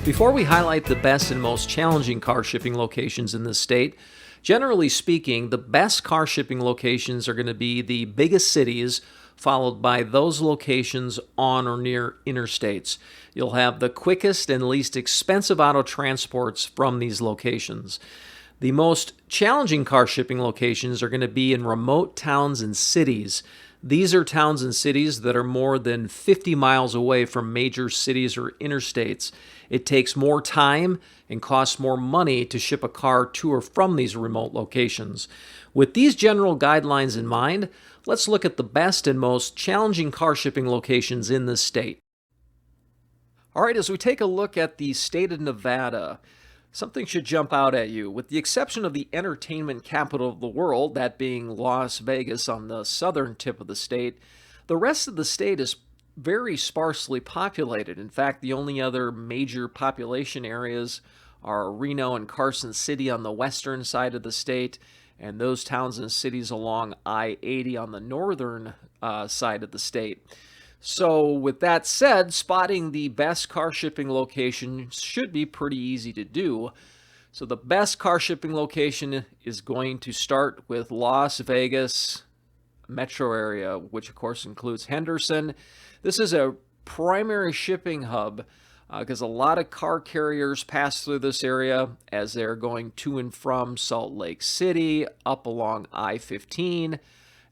Before we highlight the best and most challenging car shipping locations in this state, generally speaking, the best car shipping locations are going to be the biggest cities, followed by those locations on or near interstates. You'll have the quickest and least expensive auto transports from these locations. The most challenging car shipping locations are going to be in remote towns and cities. These are towns and cities that are more than 50 miles away from major cities or interstates. It takes more time and costs more money to ship a car to or from these remote locations. With these general guidelines in mind, let's look at the best and most challenging car shipping locations in this state. All right, as we take a look at the state of Nevada, something should jump out at you. With the exception of the entertainment capital of the world, that being Las Vegas on the southern tip of the state, the rest of the state is very sparsely populated. In fact, the only other major population areas are Reno and Carson City on the western side of the state, and those towns and cities along I-80 on the northern side of the state. So with that said, spotting the best car shipping location should be pretty easy to do. So the best car shipping location is going to start with Las Vegas metro area, which of course includes Henderson. This is a primary shipping hub because a lot of car carriers pass through this area as they're going to and from Salt Lake City, up along I-15,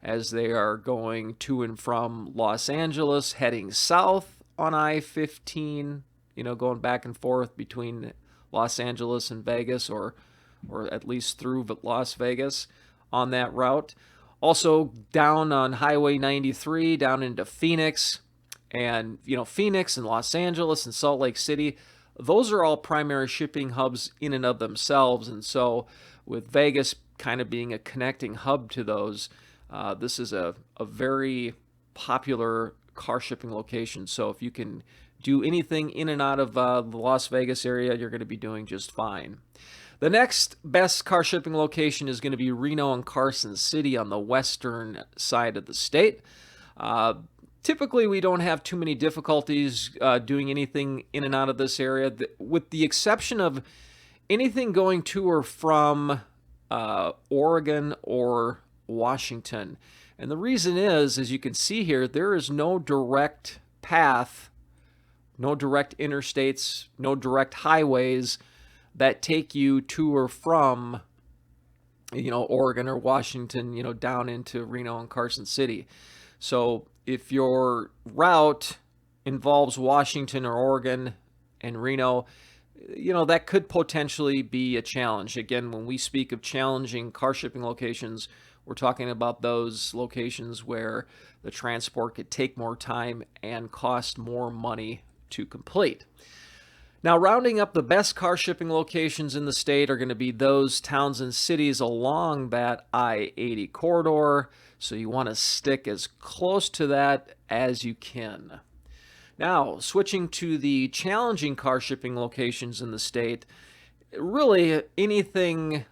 as they are going to and from Los Angeles, heading south on I-15, going back and forth between Los Angeles and Vegas, or at least through Las Vegas on that route. Also down on Highway 93, down into Phoenix, and Phoenix and Los Angeles and Salt Lake City, those are all primary shipping hubs in and of themselves. And so with Vegas kind of being a connecting hub to those, this is a very popular car shipping location. So if you can do anything in and out of the Las Vegas area, you're going to be doing just fine. The next best car shipping location is going to be Reno and Carson City on the western side of the state. Typically, we don't have too many difficulties doing anything in and out of this area, with the exception of anything going to or from Oregon or Washington. And the reason is, as you can see here, there is no direct path, no direct interstates, no direct highways that take you to or from, Oregon or Washington, down into Reno and Carson City. So if your route involves Washington or Oregon and Reno, that could potentially be a challenge. Again, when we speak of challenging car shipping locations, we're talking about those locations where the transport could take more time and cost more money to complete. Now, rounding up the best car shipping locations in the state are going to be those towns and cities along that I-80 corridor. So you want to stick as close to that as you can. Now, switching to the challenging car shipping locations in the state, really anything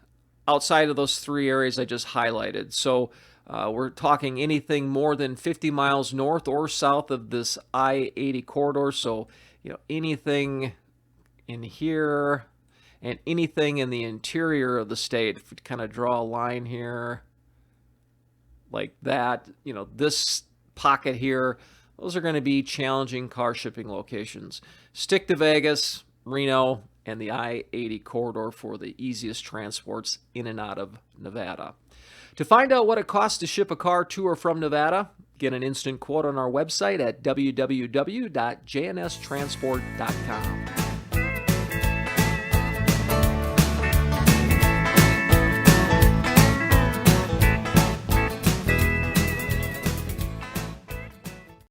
outside of those three areas I just highlighted. So we're talking anything more than 50 miles north or south of this I-80 corridor. So, anything in here and anything in the interior of the state. If we kind of draw a line here like that, this pocket here, those are going to be challenging car shipping locations. Stick to Vegas, Reno, and the I-80 corridor for the easiest transports in and out of Nevada. To find out what it costs to ship a car to or from Nevada, get an instant quote on our website at www.jnstransport.com.